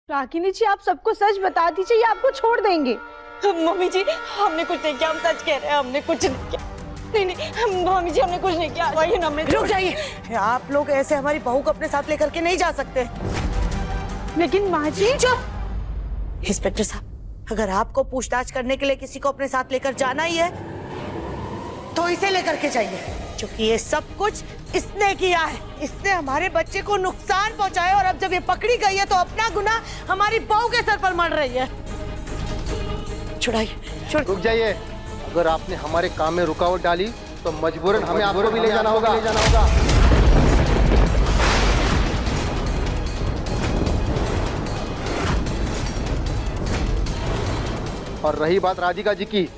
रागिनी जी, आप सबको सच बता दीजिए, ये आपको छोड़ देंगे। मम्मी जी, हमने कुछ नहीं किया, हम सच कह रहे हैं, हमने कुछ नहीं किया। नहीं, मम्मी जी, हमने कुछ नहीं किया। वही ना, रुक जाइए, आप लोग ऐसे हमारी बहू को अपने साथ लेकर के नहीं जा सकते। लेकिन माँ जी। चुप। इंस्पेक्टर साहब, अगर आपको पूछताछ करने के लिए किसी को अपने साथ लेकर जाना ही है तो इसे लेकर के जाइए, क्योंकि ये सब कुछ इसने किया है। इसने हमारे बच्चे को नुकसान पहुंचाया और अब जब ये पकड़ी गई है तो अपना गुनाह हमारी बहू के सर पर मढ़ रही है। छुड़ाइए। रुक जाइए, अगर आपने हमारे काम में रुकावट डाली तो मजबूरन हमें आपको भी ले जाना होगा। और रही बात राधिका जी की,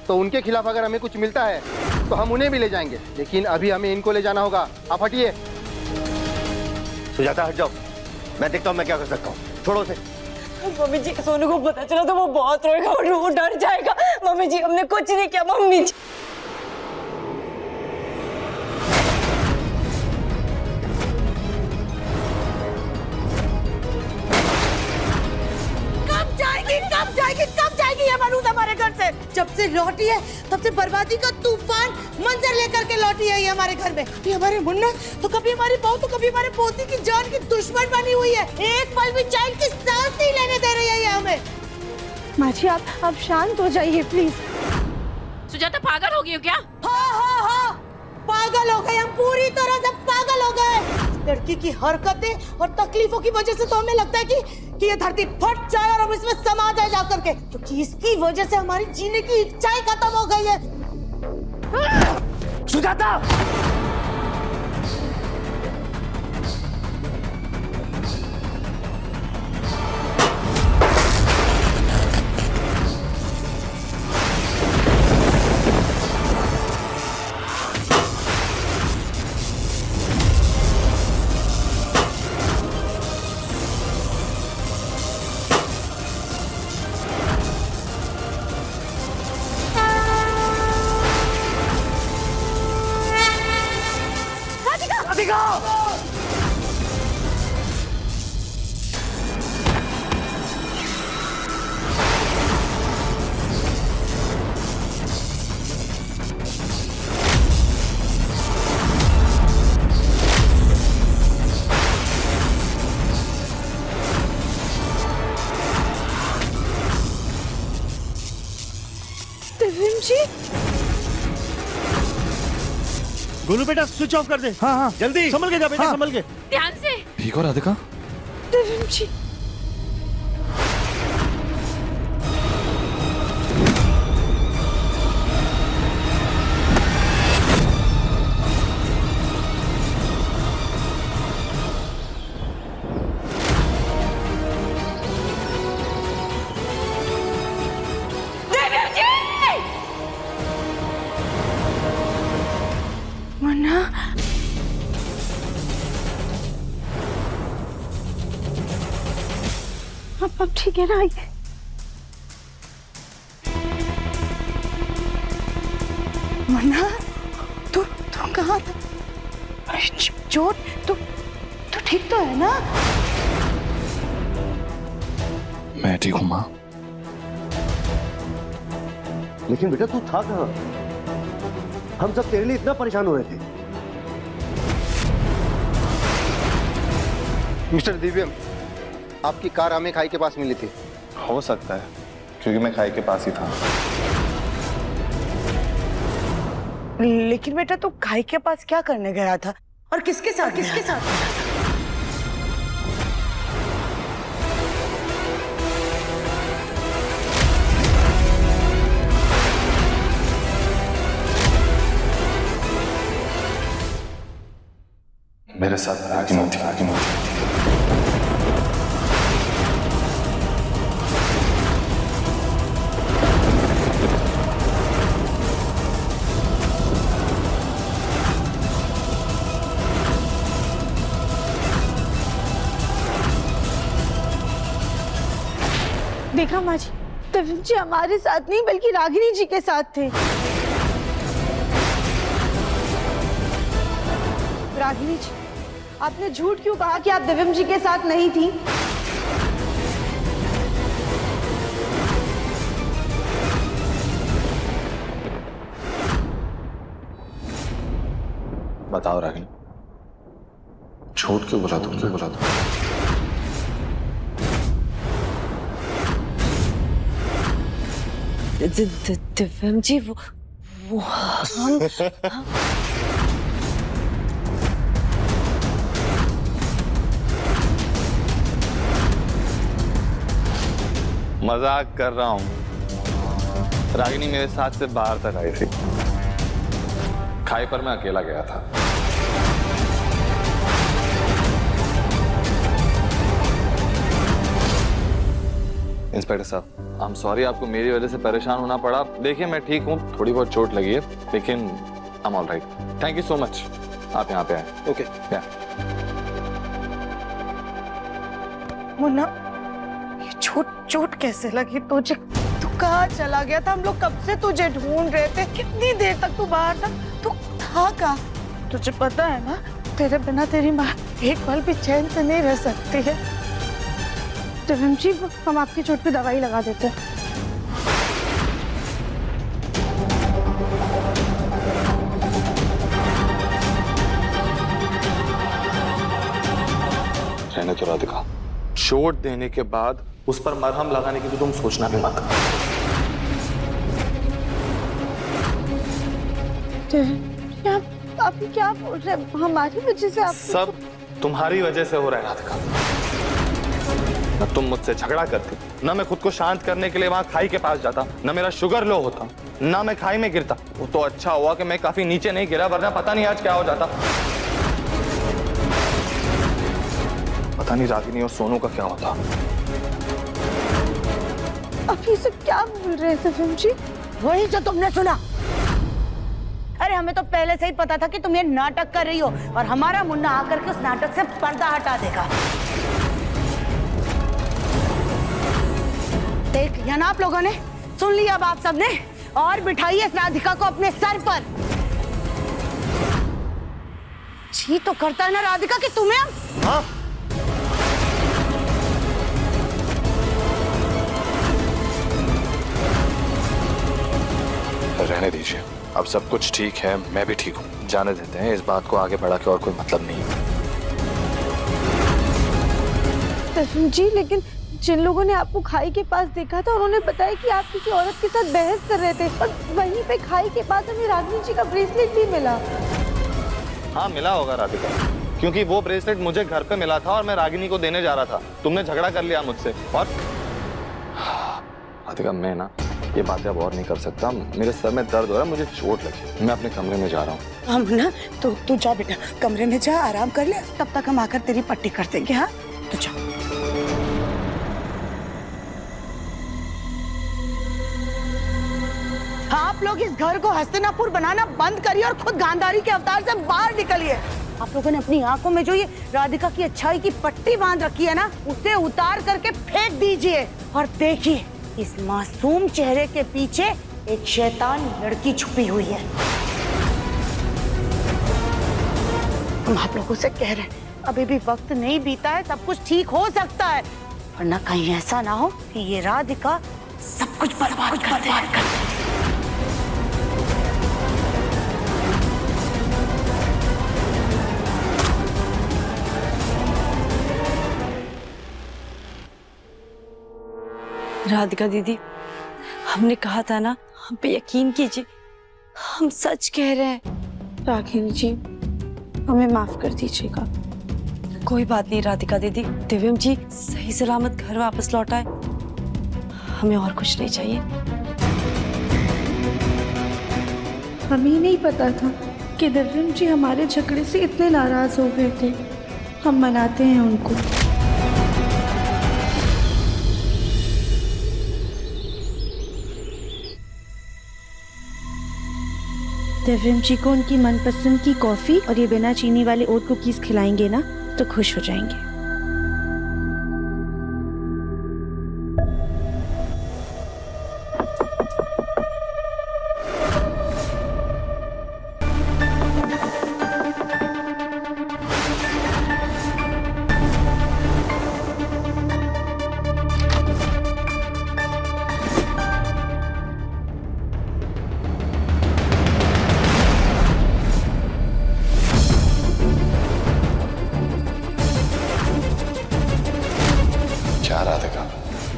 तो उनके खिलाफ अगर हमें कुछ मिलता है तो हम उन्हें भी ले जाएंगे, लेकिन अभी हमें इनको ले जाना होगा। आप हटिए। सुजाता हट जाओ, मैं देखता हूँ मैं क्या कर सकता हूँ। छोड़ो उसे। मम्मी जी, सोनू को पता चला तो वो बहुत रोएगा और वो डर जाएगा। मम्मी जी, हमने कुछ नहीं किया। मम्मी जी, कब जाएगी ये मरूद हमारे घर से? जब से लौटी है तब से बर्बादी का तूफान मंजर लेकर के लौटी है ये हमारे घर में। कभी हमारे मुन्ना तो कभी हमारी बहू तो कभी हमारे पोती की जान की दुश्मन बनी हुई है। एक पल भी चैन की सांस नहीं लेने दे रही है ये हमें। माँ जी, आप शांत हो जाइए प्लीज। सुजाता, पागल हो गई हो क्या? हाँ, पागल हो गए हम, पूरी तरह से पागल हो गए। लड़की की हरकतें और तकलीफों की वजह से तो हमें लगता है कि ये धरती फट जाए और हम इसमें समा जाए जाकर के, क्योंकि इसकी वजह से हमारी जीने की इच्छाएं खत्म हो गई है। सुजाता! गोलू बेटा, स्विच ऑफ कर दे। हाँ, जल्दी संभल के जा बेटा, संभल के। ध्यान से। ठीक हो राधिका? देवीम जी, मुन्ना, अब ठीक है ना? मुन्ना, तू कहाँ था? चोट, तू ठीक तो है ना? मैं ठीक हूँ माँ। लेकिन बेटा तू था कहाँ? हम सब तेरे लिए इतना परेशान हो रहे थे। मिस्टर दिव्यम, आपकी कार हमें खाई के पास मिली थी। हो सकता है, क्योंकि मैं खाई के पास ही था। लेकिन बेटा, तू खाई के पास क्या करने गया था और किसके साथ? मेरे साथ रागिनी थी। देखा माँ जी, जी हमारे साथ नहीं बल्कि रागिनी जी के साथ थे। रागिनी जी, आपने झूठ क्यों कहा कि आप दिव्यम जी के साथ नहीं थी? बताओ रागिनी, झूठ क्यों बोला तुम? दिव्यम जी वो हम मजाक कर रहा हूं। रागिनी मेरे साथ से बाहर तक आई थी, खाई पर मैं अकेला गया था। इंस्पेक्टर साहब, आई एम सॉरी आपको मेरी वजह से परेशान होना पड़ा। देखिए मैं ठीक हूँ, थोड़ी बहुत चोट लगी है, लेकिन I am all right. Thank you so much, आप यहाँ पे आए। ओके। मुन्ना, ये चोट कैसे लगी तुझे? तू कहाँ चला गया था? हम लोग कब से तुझे ढूंढ रहे थे। कितनी देर तक तू बाहर था? तू था कहाँ? तुझे पता है ना, तेरे बिना तेरी माँ एक पल भी चैन से नहीं रह सकती है। दिव्यम जी, हम आपकी चोट पे दवाई लगा देते हैं। रहने तो राधिका, चोट देने के बाद उस पर मरहम लगाने की तो तुम सोचना भी मत। आप क्या बोल रहे हैं? हमारी वजह से आप सब तुम्हारी वजह से हो रहा है राधिका। न तुम मुझसे झगड़ा करती, न मैं खुद को शांत करने के लिए वहां खाई के पास जाता, न मेरा शुगर लो होता, न मैं खाई में गिरता। वो तो अच्छा हुआ कि मैं काफी नीचे नहीं गिरा, वरना पता नहीं आज क्या हो जाता। पता नहीं रागिनी और सोनू का क्या होता। आप ये सब क्या बोल रहे हैं दिव्यम जी? वही जो तुमने सुना। अरे हमें तो पहले से ही पता था कि तुम ये नाटक कर रही हो, और हमारा मुन्ना आकर के उस नाटक से पर्दा हटा देगा। देख लिया ना आप लोगों ने, सुन लिया अब आप सबने, और बिठाइए इस राधिका को अपने सर पर। जी तो करता है ना राधिका कि तुम्हें हम। हाँ? रहने दीजिए, अब सब कुछ ठीक है, मैं भी ठीक हूँ। जाने देते हैं, इस बात को आगे बढ़ा के और कोई मतलब नहीं है। दिव्यम जी, लेकिन जिन लोगों ने आपको खाई के पास देखा था, उन्होंने बताया कि आप किसी औरत के साथ बहस कर रहे थे, और वहीं पे खाई के पास हमें रागिनी जी का ब्रेसलेट भी मिला। हाँ मिला होगा राधिका, क्योंकि वो ब्रेसलेट मुझे घर पे मिला था और मैं रागिनी को देने जा रहा था। तुमने झगड़ा कर लिया मुझसे, और राधिका मैं ना ये बातें अब और नहीं कर सकता। मेरे सर में दर्द हो रहा है, मुझे चोट लगी, मैं अपने कमरे में जा रहा हूँ। हम ना तू जा बेटा, कमरे में जा, आराम कर ले, तब तक हम आकर तेरी पट्टी कर देंगे। हाँ तू जा। आप लोग इस घर को हस्तिनापुर बनाना बंद करिए और खुद गांधारी के अवतार से बाहर निकलिए। आप लोगों ने अपनी आंखों में जो ये राधिका की अच्छाई की पट्टी बांध रखी है ना, उसे उतार करके फेंक दीजिए, और देखिए इस मासूम चेहरे के पीछे एक शैतान लड़की छुपी हुई है। हम आप लोगों से कह रहे हैं, अभी भी वक्त नहीं बीता है, सब कुछ ठीक हो सकता है, वरना कहीं ऐसा ना हो कि ये राधिका सब कुछ बर्बाद कर दे। राधिका दीदी, हमने कहा था ना, हम पे यकीन कीजिए, हम सच कह रहे हैं। रागिनी जी, हमें माफ कर दीजिएगा। कोई बात नहीं राधिका दीदी, दिव्यम जी सही सलामत घर वापस लौटा है, हमें और कुछ नहीं चाहिए। हमें नहीं पता था कि दिव्यम जी हमारे झगड़े से इतने नाराज हो गए थे। हम मनाते हैं उनको। दिव्यम जी को उनकी मनपसंद की कॉफी और ये बिना चीनी वाले ओट कुकीज खिलाएंगे ना, तो खुश हो जाएंगे।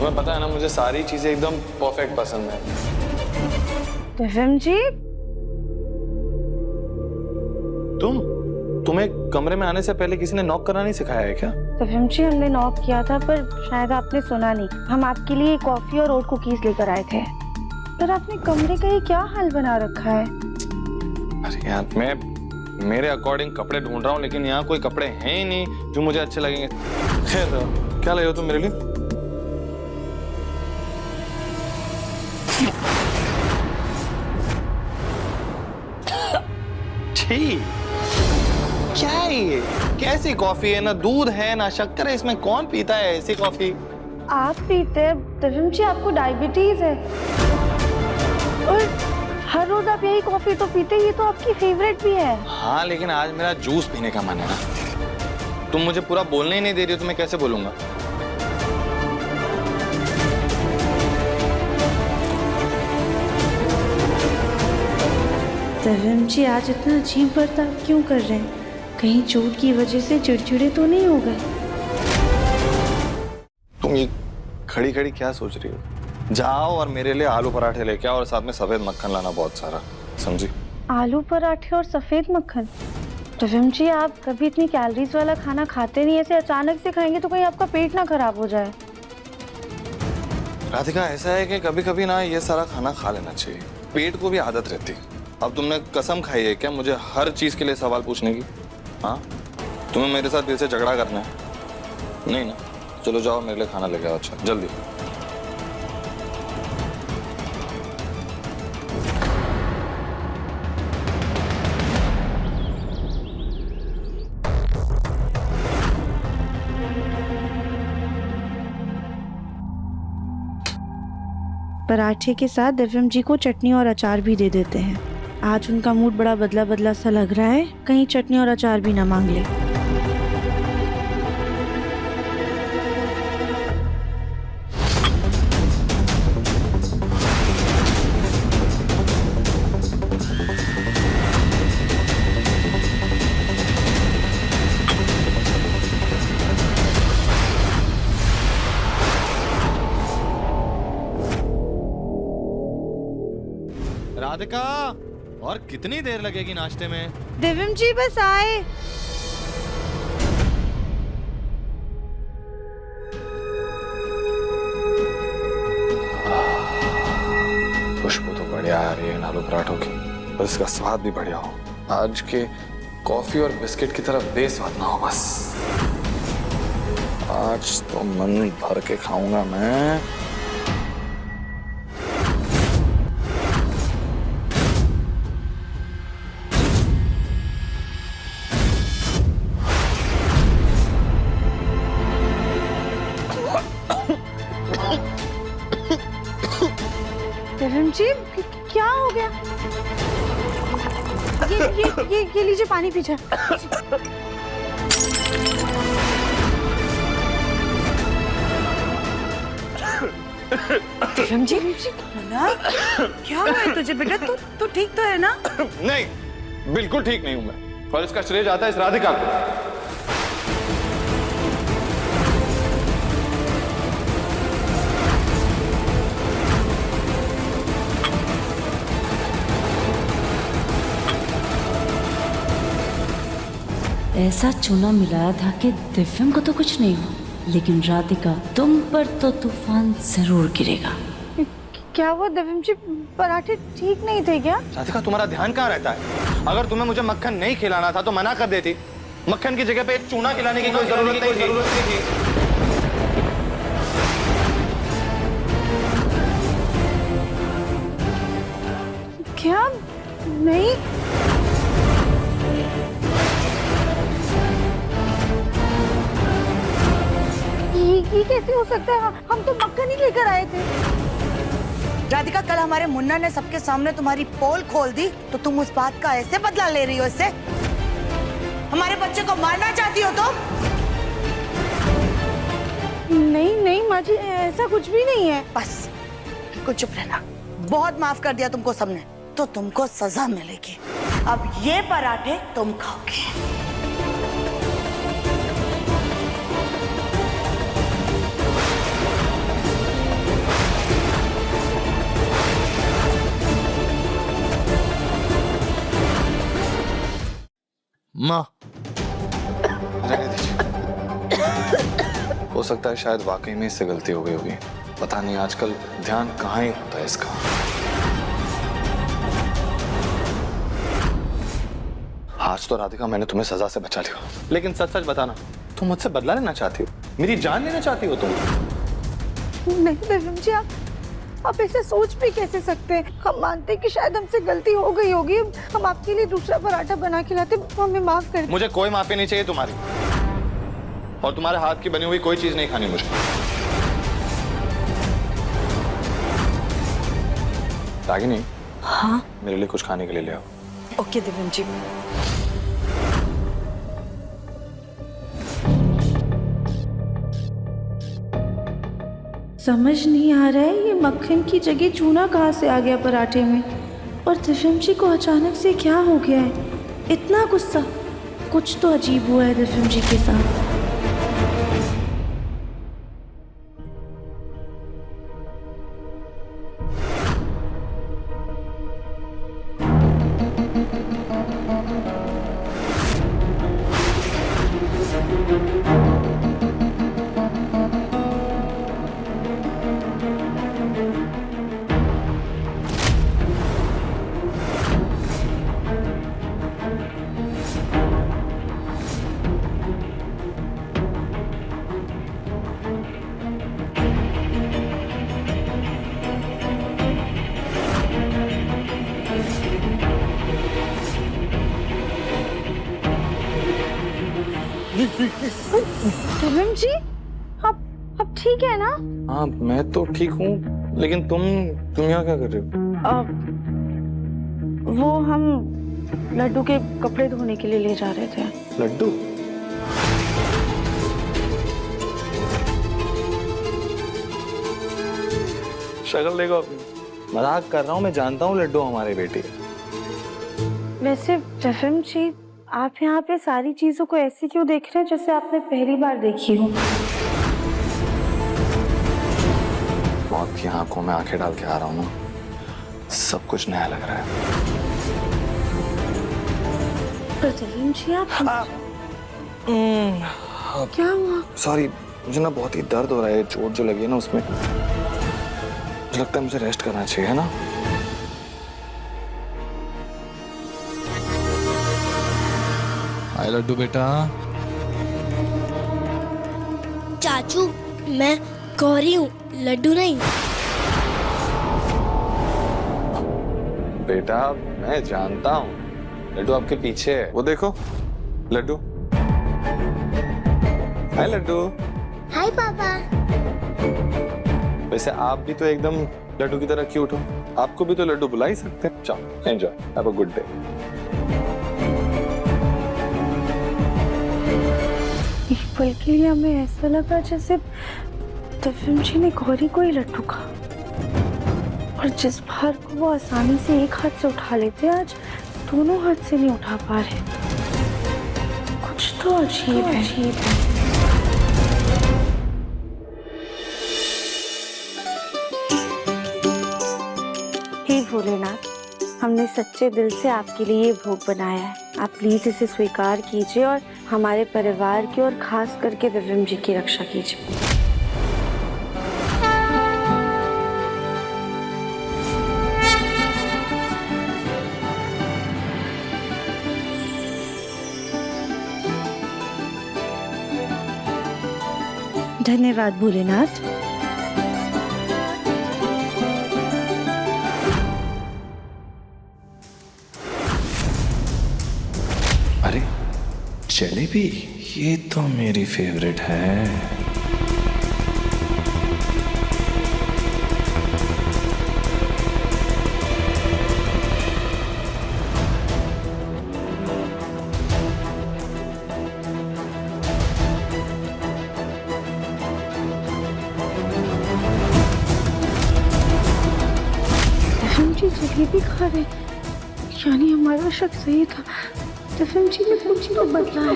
तुम्हें पता है ना, मुझे सारी चीजें एकदम परफेक्ट पसंद है। दिव्यम जी, तुम्हें कमरे में आने से पहले किसी ने नॉक करना नहीं सिखाया है क्या? दिव्यम जी हमने नॉक किया था पर शायद आपने सुना नहीं। हम आपके लिए कॉफी और ओट कुकीज लेकर आए थे। पर आपने कमरे का ये क्या हाल बना रखा है? अरे यार, मैं मेरे अकॉर्डिंग कपड़े ढूंढ रहा हूँ, लेकिन यहाँ कोई कपड़े हैं ही नहीं जो मुझे अच्छे लगेंगे। खैर, क्या ले हो तुम मेरे लिए? छी, क्या है ये? कैसी कॉफी है? ना दूध है ना शक्कर है, इसमें कौन पीता है ऐसी कॉफी? आप पीते हैं दिव्यम जी, आपको डायबिटीज है और हर रोज आप यही कॉफी तो पीते, ये तो आपकी फेवरेट भी है। हाँ, लेकिन आज मेरा जूस पीने का मन है ना। तुम मुझे पूरा बोलने ही नहीं दे रही हो तो मैं कैसे बोलूंगा? दिव्यम जी आज इतना अजीब बर्ताव क्यों कर रहे हैं? कहीं चोट की वजह से चिड़चिड़े तो नहीं हो गए? तुम ये खड़ी खड़ी क्या सोच रही हो? जाओ और मेरे लिए आलू पराठे लेके आओ और साथ में सफेद मक्खन लाना बहुत सारा, समझी? आलू पराठे और सफेद मक्खन? दिव्यम जी आप कभी इतनी कैलोरीज वाला खाना खाते नहीं, ऐसे अचानक से खाएंगे तो कहीं आपका पेट ना खराब हो जाए। राधिका, ऐसा है कि कभी कभी ना ये सारा खाना खा लेना चाहिए, पेट को भी आदत रहती। अब तुमने कसम खाई है क्या मुझे हर चीज के लिए सवाल पूछने की? हाँ, तुम्हें मेरे साथ फिर से झगड़ा करना है? नहीं ना? चलो जाओ मेरे लिए खाना लेके आओ। अच्छा, जल्दी। पराठे के साथ दिव्यम जी को चटनी और अचार भी दे देते हैं। आज उनका मूड बड़ा बदला बदला सा लग रहा है, कहीं चटनी और अचार भी ना मांग ले। राधिका, और कितनी देर लगेगी नाश्ते में? दिव्यम जी बस आए। खुशबू तो बढ़िया आ रही है आलू पराठों की, बस इसका स्वाद भी बढ़िया हो। आज के कॉफी और बिस्किट की तरफ बेस्वाद ना हो बस। आज तो मन भर के खाऊंगा मैं। दिव्यम जी क्या हो गया? ये लीजिए पानी पीछे। दिव्यम जी, क्या हुआ है तुझे बेटा? तू ठीक तो है ना? नहीं, बिल्कुल ठीक नहीं हूं मैं, और इसका श्रेय जाता है इस राधिका को। ऐसा चूना मिलाया था कि दिव्यम को तो कुछ नहीं हुआ, लेकिन राधिका तुम पर तो तूफान जरूर गिरेगा। क्या हुआ दिव्यम जी? पराठे ठीक नहीं थे क्या? राधिका, तुम्हारा ध्यान कहाँ रहता है? अगर तुम्हें मुझे मक्खन नहीं खिलाना था तो मना कर देती। मक्खन की जगह पे चूना खिलाने की कोई जरूरत नहीं थी। क्या? नहीं, ये कैसे हो सकता है? हम तो मक्खन ही लेकर आए थे। राधिका, कल हमारे मुन्ना ने सबके सामने तुम्हारी पोल खोल दी तो तुम उस बात का ऐसे बदला ले रही हो? इससे हमारे बच्चे को मारना चाहती हो तुम? नहीं नहीं माँ जी, ऐसा कुछ भी नहीं है। बस बिल्कुल चुप रहना। बहुत माफ कर दिया तुमको सबने, तो तुमको सजा मिलेगी। अब ये पराठे तुम खाओगे। माँ रहने दीजिए। हो सकता है शायद वाकई में इससे गलती हो गई होगी। पता नहीं आजकल ध्यान कहाँ ही होता है इसका। आज तो राधिका मैंने तुम्हें सजा से बचा लिया, लेकिन सच सच बताना, तुम मुझसे बदला लेना चाहती हो? मेरी जान लेना चाहती हो तुम? नहीं दिव्यम जी, आप ऐसे सोच भी कैसे सकते हैं? हम मानते हैं कि शायद हमसे गलती हो गई होगी। हम आपके लिए दूसरा पराठा बना के लाते, हमें माफ कर। मुझे कोई माफी नहीं चाहिए तुम्हारी, और तुम्हारे हाथ की बनी हुई कोई चीज नहीं खानी मुझे। रागिनी, हाँ मेरे लिए कुछ खाने के लिए ले आओ। ओके दिव्यम जी। समझ नहीं आ रहा है ये मक्खन की जगह चूना कहाँ से आ गया पराठे में, और दिव्यम जी को अचानक से क्या हो गया है? इतना गुस्सा, कुछ तो अजीब हुआ है दिव्यम जी के साथ। दिव्यम जी, आप ठीक है ना? हाँ मैं तो ठीक हूँ, लेकिन तुम यहाँ क्या कर रहे हो? वो हम लड्डू के कपड़े धोने के लिए ले जा रहे थे। लड्डू? शक्ल देखो अपनी। मजाक कर रहा हूँ, मैं जानता हूँ लड्डू हमारे बेटे। वैसे दिव्यम जी, आप यहाँ पे सारी चीजों को ऐसे क्यों देख रहे हैं जैसे आपने पहली बार देखी हो? मौत की आंखों में आंखें डाल के आ रहा हूँ ना, सब कुछ नया लग रहा है। पर दिव्यम जी आप क्या हुआ? सॉरी, मुझे ना बहुत ही दर्द हो रहा है। चोट जो लगी है ना उसमें, मुझे लगता है मुझे रेस्ट करना चाहिए, है ना? हाय लड्डू बेटा। चाचू, मैं गौरी हूँ, लड्डू नहीं। बेटा मैं जानता हूँ, लड्डू आपके पीछे है, वो देखो लड्डू। हाय लड्डू। हाय पापा। वैसे आप भी तो एकदम लड्डू की तरह क्यूट हो, आपको भी तो लड्डू बुला ही सकते हैं। चलो enjoy, have a good day. एक पल के लिए हमें ऐसा लगा जैसे दिव्यम जी ने गौरी को ही लड्डू कहा, और जिस भार को वो आसानी से एक हाथ से उठा लेते, आज दोनों हाथ से नहीं उठा पा रहे। कुछ तो अजीब है। हे भोलेनाथ, हमने सच्चे दिल से आपके लिए ये भोग बनाया है। आप प्लीज इसे स्वीकार कीजिए और हमारे परिवार की और खास करके दिव्यम जी की रक्षा कीजिए। धन्यवाद भोलेनाथ। अरे जलेबी, ये तो मेरी फेवरेट है। जलेबी खा रहे, यानी हमारा शक सही था। दिव्यम जी ने कुछ तो बदला है।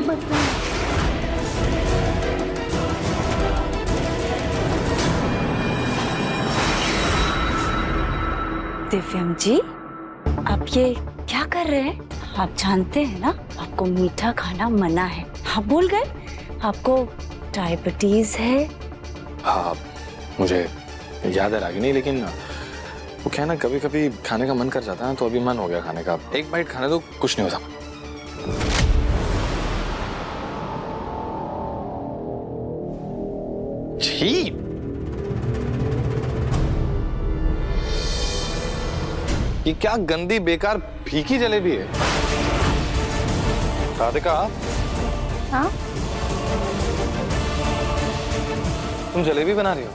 दिव्यम जी, आप ये क्या कर रहे हैं? आप जानते हैं ना आपको मीठा खाना मना है। आप भूल गए आपको डायबिटीज है। हाँ मुझे याद है रागिनी, लेकिन वो क्या है ना, कभी कभी खाने का मन कर जाता है तो अभी मन हो गया खाने का। एक बाइट खाने तो कुछ नहीं होता। छी, ये क्या गंदी बेकार फीकी जलेबी है। राधिका, हाँ तुम जलेबी बना रही हो?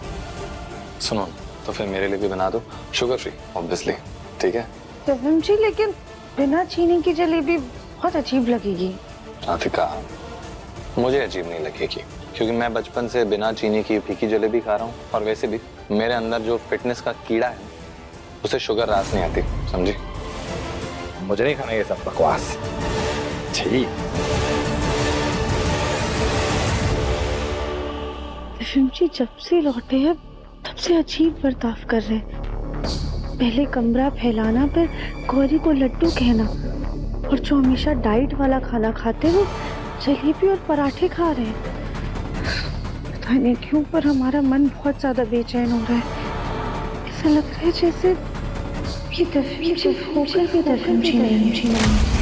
सुनो तो फिर मेरे लिए भी बना दो, शुगर फ्री ऑब्वियसली, ठीक है? तफिम जी लेकिन बिना चीनी की जलेबी बहुत अजीब लगेगी। राधिका, मुझे अजीब नहीं लगेगी क्योंकि मैं बचपन से बिना चीनी की फीकी जलेबी खा रहा हूँ, और वैसे भी मेरे अंदर जो फिटनेस का कीड़ा है उसे शुगर रास नहीं आती, समझी? मुझे नहीं खाना ये सब बकवास। छी। तफिम जी जब से लौटे हैं तब से अजीब बर्ताव कर रहे हैं। पहले कमरा फैलाना, फिर गौरी को लड्डू कहना, और जो हमेशा डाइट वाला खाना खाते वो जलेबी और पराठे खा रहे हैं। पता नहीं क्यों पर हमारा मन बहुत ज्यादा बेचैन हो रहा है। ऐसा लग रहा है जैसे ये तफिम जी होकर भी तफिम जी नहीं है।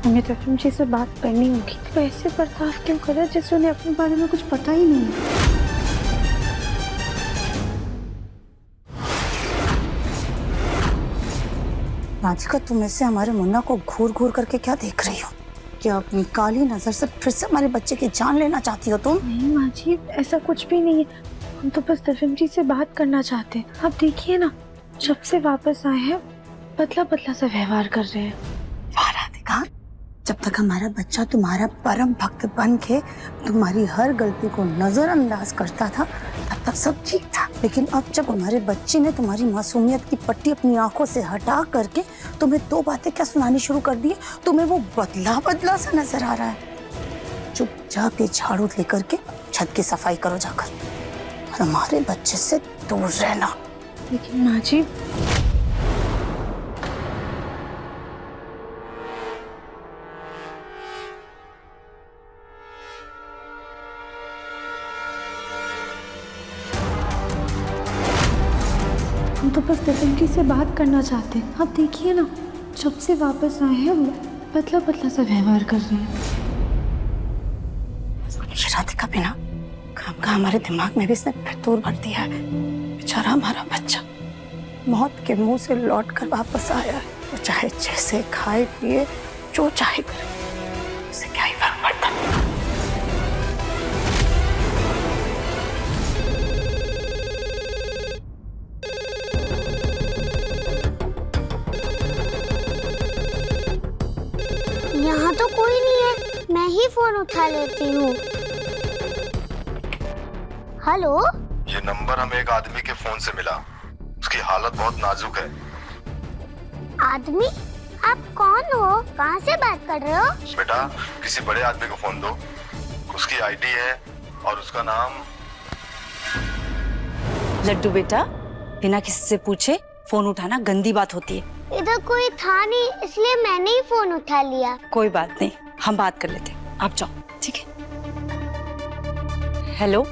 हमें तफिम जी से बात करनी होगी। तो ऐसे बर्ताव क्यों कर रहा है जैसे उन्हें अपने बारे में कुछ पता ही नहीं है। राधिका, तुम ऐसे हमारे मुन्ना को घूर घूर करके क्या देख रही हो? क्या अपनी काली नजर से फिर से हमारे बच्चे की जान लेना चाहती हो तुम? नहीं माँ जी, ऐसा कुछ भी नहीं है। हम तो बस तफिम जी से बात करना चाहते हैं। आप देखिए ना, जब से वापस आए हैं बदला बदला सा व्यवहार कर रहे हैं। वाह राधिका, जब तक हमारा बच्चा तुम्हारा परम भक्त बन के तुम्हारी हर गलती को नजरअंदाज करता था तब तक सब ठीक था, लेकिन अब जब हमारे बच्चे ने तुम्हारी मासूमियत की पट्टी अपनी आंखों से हटा करके तुम्हें दो बातें क्या सुनानी शुरू कर दी, तुम्हें वो बदला बदला सा नजर आ रहा है। चुपचाप ये झाड़ू लेकर के छत की सफाई करो जाकर, और हमारे बच्चे से दूर रहना। लेकिन माँ जी, हम तो बस तफिम जी से बात करना चाहते हैं। आप देखिए ना, जब से वापस आए हैं बदला बदला सा व्यवहार कर रहे हैं। राधिका भी ना काम का हमारे दिमाग में भी इसने फितूर भर दिया है। बेचारा हमारा बच्चा मौत के मुंह से लौट कर वापस आया है। वो चाहे जैसे खाए पिए जो चाहे करे, उसे क्या ही फर्क पड़ता। यहाँ तो कोई नहीं है, मैं ही फोन उठा लेती हूँ। हेलो, ये नंबर हमें एक आदमी के फोन से मिला। उसकी हालत बहुत नाजुक है। आदमी? आप कौन हो? कहाँ से बात कर रहे हो? बेटा, किसी बड़े आदमी को फोन दो। उसकी आईडी है और उसका नाम। लड्डू बेटा, बिना किसी से पूछे फोन उठाना गंदी बात होती है। इधर कोई था नहीं, इसलिए मैंने ही फोन उठा लिया। कोई बात नहीं, हम बात कर लेते हैं। आप जाओ, ठीक है? हेलो,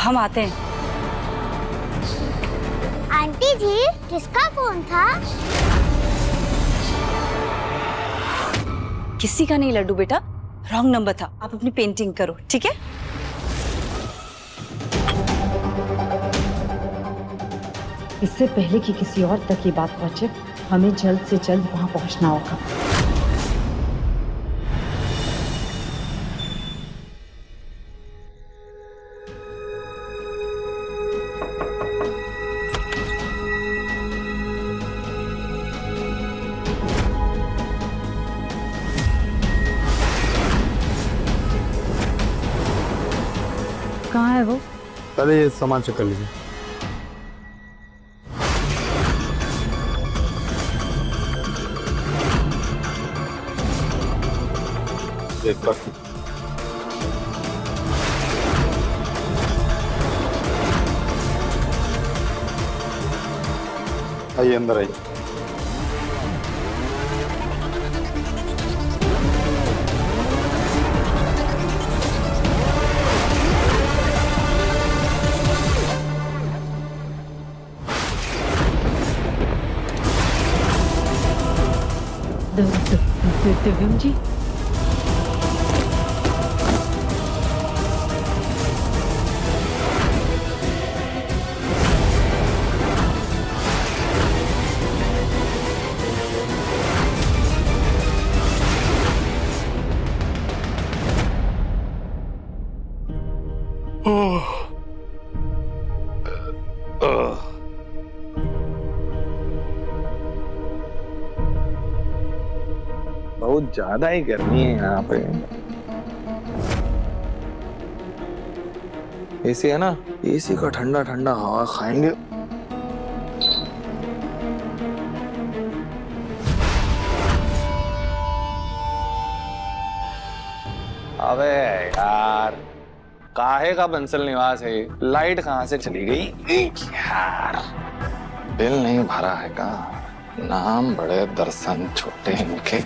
हम आते हैं। आंटी जी, किसका फोन था? किसी का नहीं लड्डू बेटा, रॉन्ग नंबर था। आप अपनी पेंटिंग करो, ठीक है? इससे पहले कि किसी और तक ये बात पहुंचे, हमें जल्द से जल्द वहां पहुंचना होगा। पहले ये सामान चेक कर लीजिए। आइए अंदर आइए। दिव्यम जी, बहुत ज्यादा ही गर्मी है यहाँ पे। एसी है ना, एसी का ठंडा ठंडा हवा खाएंगे। अबे यार, काहे का बंसल निवास है? लाइट कहाँ से चली गई यार? बिल नहीं भरा है का? नाम बड़े दर्शन छोटे इनके।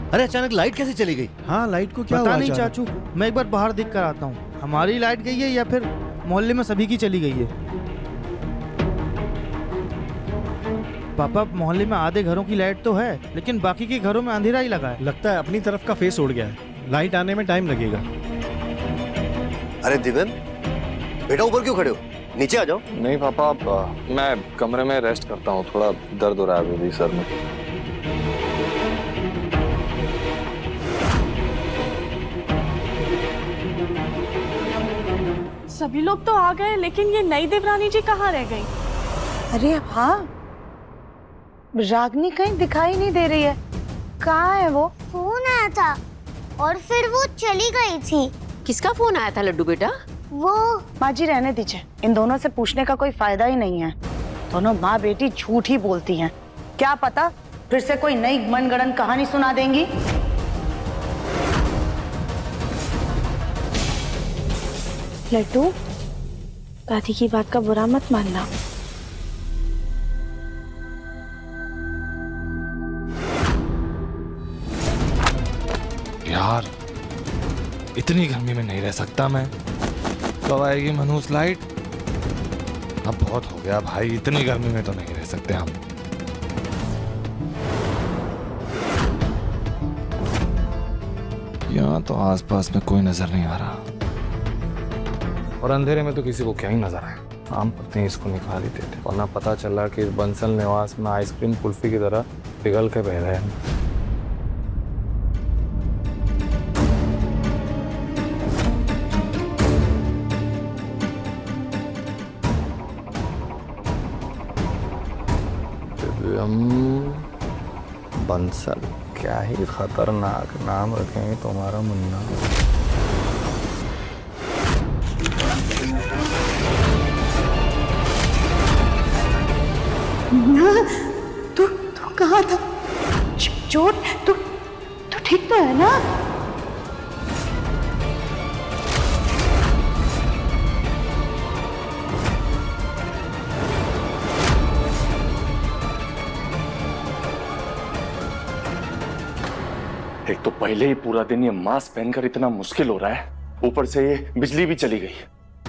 अरे अचानक लाइट कैसे चली गई? हाँ, लाइट को क्या पता हुआ नहीं अचानक? चाचू, मैं एक बार बाहर देख कर आता हूँ। हमारी लाइट गई है या फिर मोहल्ले में सभी की चली गई है। पापा, मोहल्ले में आधे घरों की लाइट तो है, लेकिन बाकी के घरों में अंधेरा ही लगा है। लगता है अपनी तरफ का फेस उड़ गया है। लाइट आने में टाइम लगेगा। अरे दिव्यम, बेटा ऊपर क्यों खड़े हो? नीचे आ जाओ। नहीं पापा, मैं कमरे में रेस्ट करता हूँ, थोड़ा दर्द हो रहा है अभी सर में। सभी लोग तो आ गए, लेकिन ये नई देवरानी जी कहाँ रह गई? अरे हाँ, रागनी कहीं दिखाई नहीं दे रही है। कहाँ है वो? फोन आया था और फिर वो चली गई थी। किसका फोन आया था लड्डू बेटा? वो माँ जी रहने दीजिए, इन दोनों से पूछने का कोई फायदा ही नहीं है। दोनों माँ बेटी झूठ ही बोलती हैं। क्या पता फिर से कोई नई मनगढ़ंत कहानी सुना देंगी। लड्डू, दादी की बात का बुरा मत मानना। यार, इतनी गर्मी में नहीं रह सकता मैं। कब आएगी मनहूस लाइट? अब बहुत हो गया भाई, इतनी गर्मी में तो नहीं रह सकते हम। यहाँ तो आसपास में कोई नजर नहीं आ रहा, और अंधेरे में तो किसी को क्या ही नजर आए। आम पत्ते इसको निकाल ही देते, वरना पता चला कि इस बंसल निवास में आइसक्रीम कुल्फी की तरह पिघल के बह रहे हैं। बंसल, क्या ही खतरनाक नाम रखेंगे तुम्हारा मुन्ना। तू कहाँ था? चोट? तू ठीक तो है ना? एक तो पहले ही पूरा दिन ये मास्क पहनकर इतना मुश्किल हो रहा है, ऊपर से ये बिजली भी चली गई।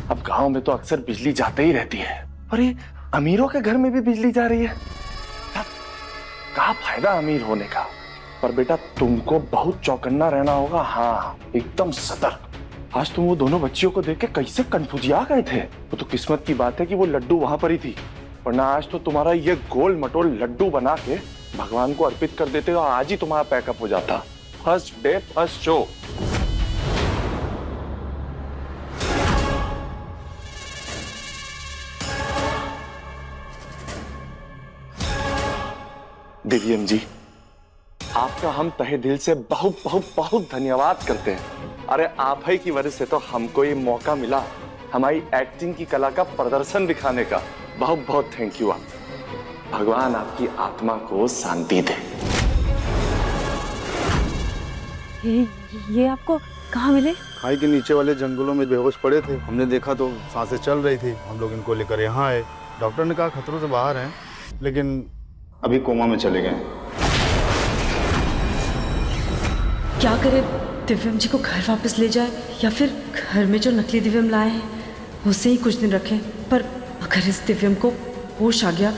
अब गांव में तो अक्सर बिजली जाते ही रहती है, और ये अमीरों के घर में भी बिजली जा रही है। क्या फायदा अमीर होने का? पर बेटा तुमको बहुत चौकन्ना रहना होगा। हाँ, एकदम सतर्क। आज तुम वो दोनों बच्चियों को देख के कैसे कंफ्यूजिया गए थे। वो तो किस्मत की बात है कि वो लड्डू वहां पर ही थी, वरना आज तो तुम्हारा ये गोल मटोल लड्डू बना के भगवान को अर्पित कर देते और आज ही तुम्हारा पैकअप हो जाता। First day first show. Divyam ji, आपका हम तहे दिल से बहुत बहुत बहुत धन्यवाद करते हैं। अरे आप ही की वजह से तो हमको ये मौका मिला हमारी एक्टिंग की कला का प्रदर्शन दिखाने का। बहुत बहुत थैंक यू। आप भगवान आपकी आत्मा को शांति दे। ये आपको कहाँ मिले? खाई के नीचे वाले जंगलों में बेहोश पड़े थे, हमने देखा तो सांसें चल रही थी। हम लोग इनको लेकर यहाँ आए। डॉक्टर ने कहा खतरों से बाहर हैं, लेकिन अभी कोमा में चले गए। क्या करे, दिव्यम जी को घर वापस ले जाए या फिर घर में जो नकली दिव्यम लाए हैं उसे ही कुछ दिन रखें। पर अगर इस दिव्यम को होश आ गया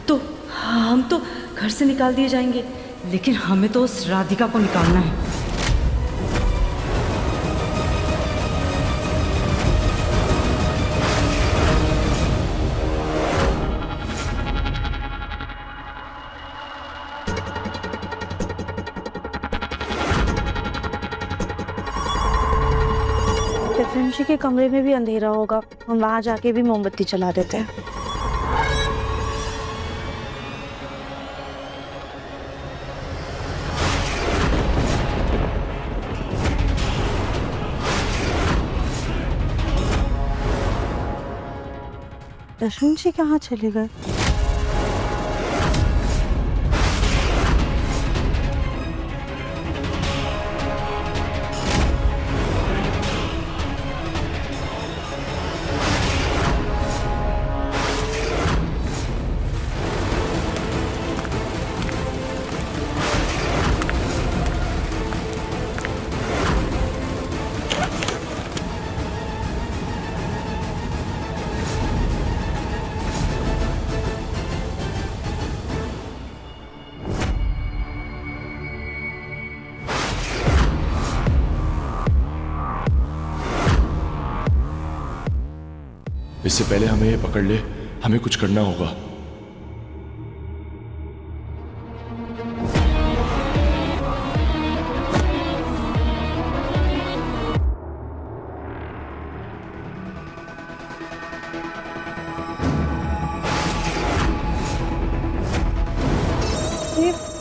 तो हम तो घर से निकाल दिए जाएंगे, लेकिन हमें तो उस राधिका को निकालना है। दिव्यम जी के कमरे में भी अंधेरा होगा, हम वहां जाके भी मोमबत्ती जला देते हैं। दिव्यम जी कहाँ चले गए? इससे पहले हमें ये पकड़ ले, हमें कुछ करना होगा।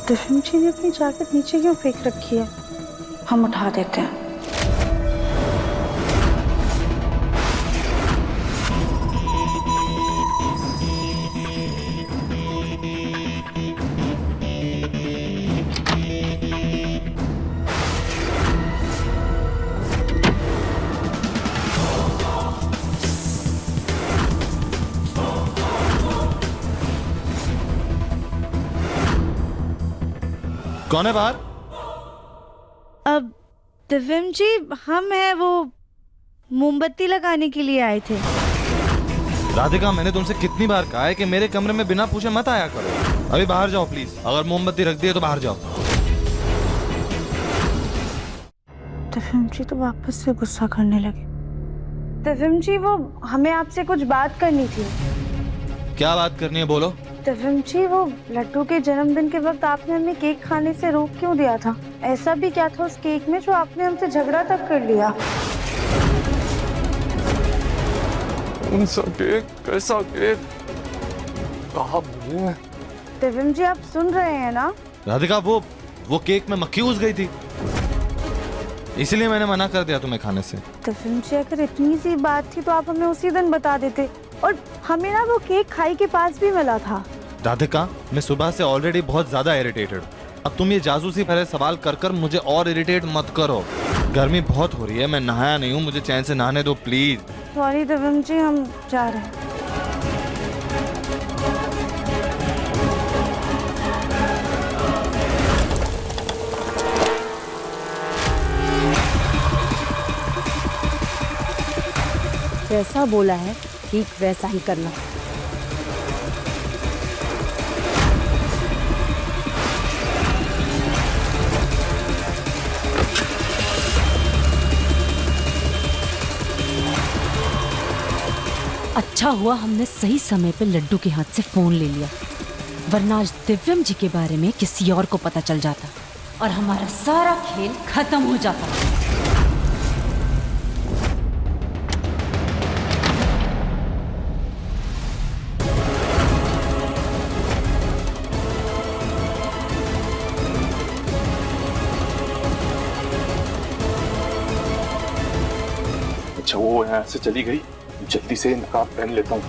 दिव्यम जी ने अपनी जैकेट नीचे क्यों फेंक रखी है? हम उठा देते हैं। कौन है बाहर? अब दिव्यम जी, हम हैं, वो मोमबत्ती लगाने के लिए आए थे। राधिका, मैंने तुमसे कितनी बार कहा है कि मेरे कमरे में बिना पूछे मत आया करो। अभी बाहर जाओ प्लीज। अगर मोमबत्ती रख दी है तो बाहर जाओ। दिव्यम जी तो वापस से गुस्सा करने लगे। दिव्यम जी, वो हमें आपसे कुछ बात करनी थी। क्या बात करनी है, बोलो। दिव्यम जी, वो लड्डू के जन्मदिन के वक्त आपने हमें केक खाने से रोक क्यों दिया था? ऐसा भी क्या था उस केक में जो आपने हमसे झगड़ा तक कर लिया? कौन सा केक? कैसा केक? कहाँ मिले? दिव्यम जी, आप सुन रहे हैं ना? राधिका, वो केक में मक्खी घुस गई थी, इसलिए मैंने मना कर दिया तुम्हें खाने से। दिव्यम जी, अगर इतनी सी बात थी तो आप हमें उसी दिन बता देते। और हमें ना वो केक खाई के पास भी मिला था। राधिका, मैं सुबह से ऑलरेडी बहुत ज्यादा इरिटेटेड। अब तुम ये जासूसी भरे सवाल कर कर मुझे और इरिटेट मत करो। गर्मी बहुत हो रही है, मैं नहाया नहीं हूँ, मुझे चैन से नहाने दो प्लीज। सॉरी दिव्यम जी, हम जा रहे हैं। जैसा बोला है ठीक वैसा ही करना। अच्छा हुआ हमने सही समय पे लड्डू के हाथ से फोन ले लिया, वरना आज दिव्यम जी के बारे में किसी और को पता चल जाता और हमारा सारा खेल खत्म हो जाता। अच्छा, वो यहाँ से चली गई, जल्दी से नकाब पहन लेता हूँ।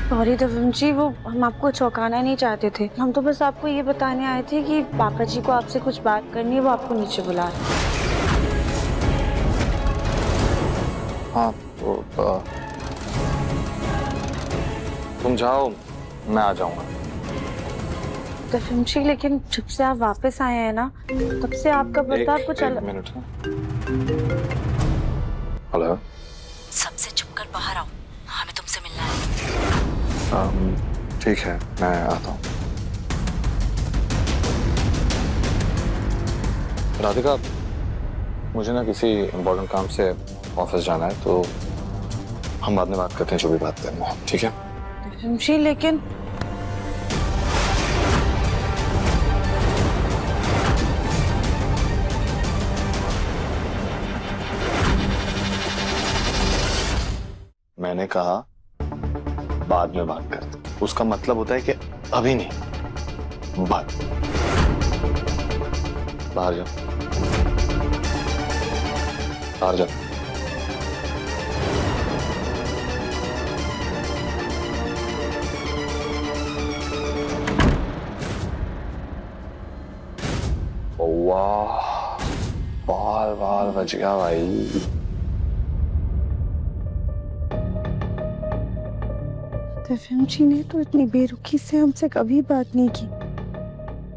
सॉरी दिव्यम जी, वो हम आपको चौंकाना नहीं चाहते थे। हम तो बस आपको ये बताने आए थे कि पापा जी को आपसे कुछ बात करनी है, वो आपको नीचे बुला रहे हैं। हाँ तो तुम जाओ, मैं आ जाऊंगा। दिव्यम जी, लेकिन जब से आप वापस आए हैं ना, तब से आपका बर्ताव कुछ अलग। मिनट। हेलो। सबसे चुप कर बाहर आओ, हमें तुमसे मिलना है। ठीक है, मैं आता हूँ। राधिका, मुझे ना किसी इम्पोर्टेंट काम से ऑफिस जाना है, तो हम बाद में बात करते हैं, जो भी बात करना है, ठीक है? दिव्यम जी, लेकिन मैंने कहा बाद में बात करते, उसका मतलब होता है कि अभी नहीं, बाद। बाहर जाओ, बाहर जाओ। वाह, बाल बाल बच गया भाई। दिव्यम जी ने तो इतनी बेरुखी से हमसे कभी बात नहीं की।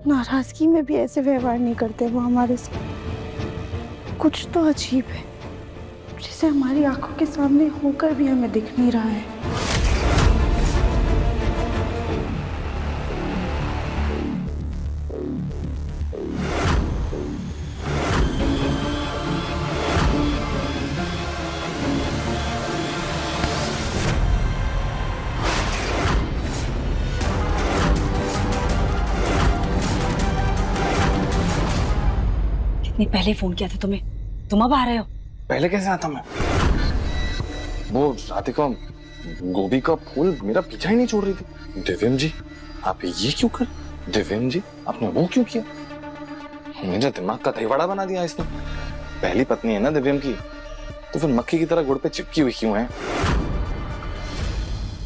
नाराजगी में भी ऐसे व्यवहार नहीं करते वो हमारे साथ। कुछ तो अजीब है, जिसे हमारी आंखों के सामने होकर भी हमें दिख नहीं रहा है। इतनी पहले फोन किया था तुम्हें, तुम अब आ रहे हो? पहले कैसे आता मैं? वो राधिका गोभी का फूल मेरा पीछा ही नहीं छोड़ रही थी। दिव्यम जी, आप ये क्यों कर? दिव्यम जी, आपने वो क्यों किया? मेरा दिमाग का दहीवड़ा बना दिया इसने। पहली पत्नी है ना दिव्यम की, तो फिर मक्खी की तरह गुड़ पे चिपकी हुई क्यों है?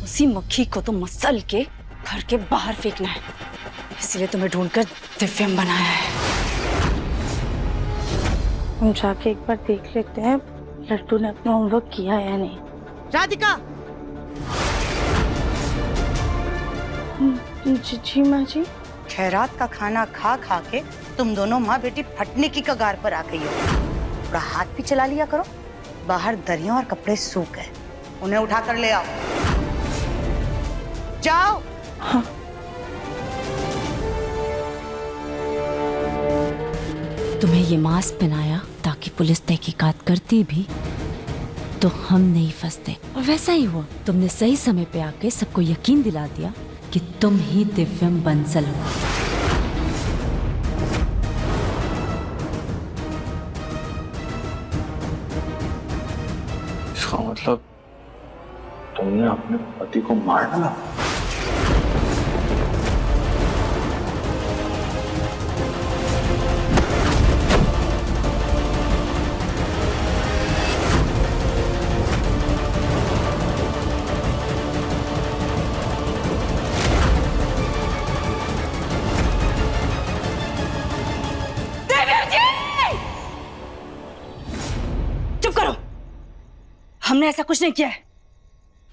उसी मक्खी को तो मसल के घर के बाहर फेंकना है, इसलिए तुम्हें ढूंढकर दिव्यम बनाया है। हम जाके एक बार देख लेते हैं लड्डू ने अपना होमवर्क किया या नहीं। राधिका! जी माँ जी। खैरात का खाना खा खा के तुम दोनों माँ बेटी फटने की कगार पर आ गई हो। थोड़ा हाथ भी चला लिया करो। बाहर दरियों और कपड़े सूख गए, उन्हें उठा कर ले आओ। जाओ। हाँ। तुम्हें ये मास्क पहनाया ताकि पुलिस तहकीकात करती भी तो हम नहीं फंसते, और वैसा ही हुआ। तुमने सही समय पे आके सबको यकीन दिला दिया कि तुम ही दिव्यम बंसल हो। इसका मतलब तुमने अपने पति को मार डाला? हमने ऐसा कुछ नहीं किया है,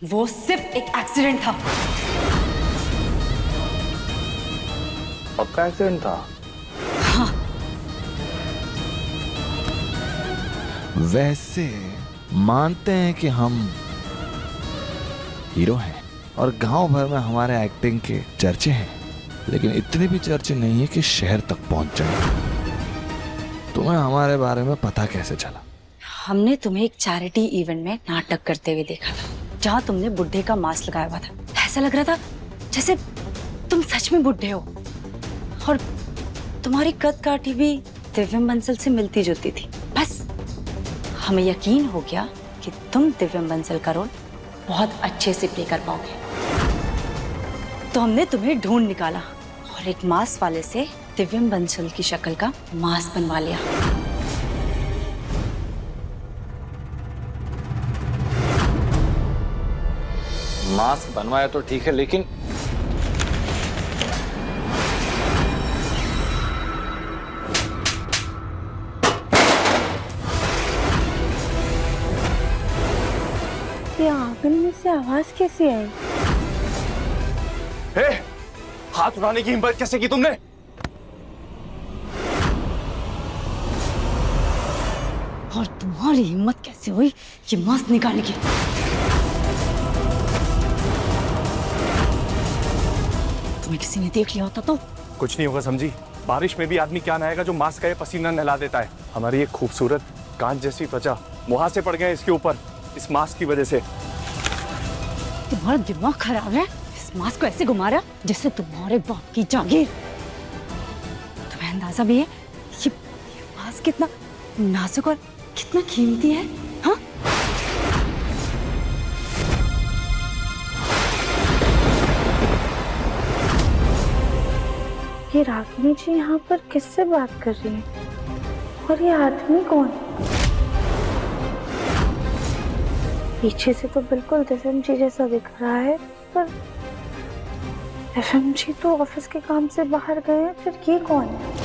वो सिर्फ एक एक्सीडेंट था। पक्का एक्सीडेंट था? हाँ। वैसे मानते हैं कि हम हीरो हैं और गांव भर में हमारे एक्टिंग के चर्चे हैं, लेकिन इतने भी चर्चे नहीं है कि शहर तक पहुंच जाए। तुम्हें हमारे बारे में पता कैसे चला? हमने तुम्हें एक चैरिटी इवेंट में नाटक करते हुए देखा था, जहाँ तुमने बुड्ढे का मास्क लगाया हुआ था। ऐसा लग रहा था जैसे तुम सच में बुड्ढे हो, और तुम्हारी कद काठी भी दिव्यम बंसल से मिलती जुलती थी। बस हमें यकीन हो गया कि तुम दिव्यम बंसल का रोल बहुत अच्छे से प्ले कर पाओगे, तो हमने तुम्हें ढूंढ निकाला और एक मास्क वाले से दिव्यम बंसल की शक्ल का मास्क बनवा लिया। मास्क बनवाया तो ठीक है, लेकिन ये आंगन में से आवाज कैसी आई? हाथ उठाने की हिम्मत कैसे की तुमने? और तुम्हारी हिम्मत कैसे हुई ये मास्क निकालने की? तुम्हें किसी ने देख लिया होता तो? कुछ नहीं होगा समझी, बारिश में भी आदमी क्या नहाएगा जो मास्क का ये पसीना नहला देता है। हमारी ये खूबसूरत कांच जैसी त्वचा मुहासे पड़ गए इसके ऊपर, इस मास्क की वजह से। तुम्हारा दिमाग खराब है? इस मास्क को ऐसे घुमा रहा जैसे तुम्हारे बाप की जागीर। तुम्हें अंदाजा भी है ये मास्क कितना नाजुक और कितना कीमती है? हाँ? ये रागिनी जी यहाँ पर किससे बात कर रही है? और ये आदमी कौन? पीछे से तो बिल्कुल दिव्यम जी जैसा दिख रहा है, पर दिव्यम जी तो ऑफिस के काम से बाहर गए हैं, फिर ये कौन है?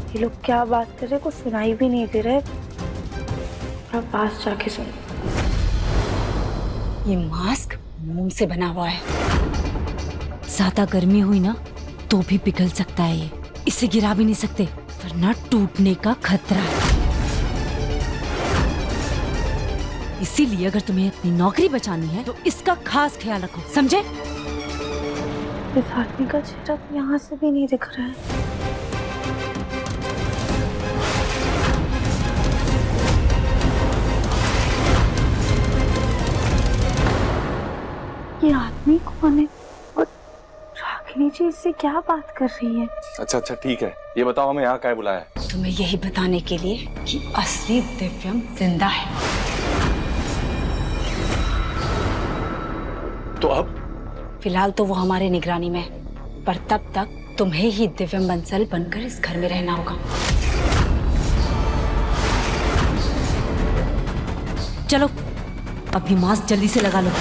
ये लोग क्या बात कर रहे, कुछ सुनाई भी नहीं दे रहे। थोड़ा पास जाके सुन। ये मास्क मोम से बना हुआ है। ज्यादा गर्मी हुई ना तो भी पिघल सकता है ये। इसे गिरा भी नहीं सकते वरना टूटने का खतरा है। इसीलिए अगर तुम्हें अपनी नौकरी बचानी है तो इसका खास ख्याल रखो, समझे? इस आदमी का चेहरा तो यहाँ से भी नहीं दिख रहा है। ये आदमी कौन है और रागिनी जी इससे क्या बात कर रही है? अच्छा ठीक है, ये बताओ हमें यहाँ क्या बुलाया है? तुम्हें यही बताने के लिए कि असली दिव्यम जिंदा है। तो अब? फिलहाल तो वो हमारे निगरानी में है, पर तब तक तुम्हें ही दिव्यम बंसल बनकर इस घर में रहना होगा। चलो अभी मास्क जल्दी से लगा लो।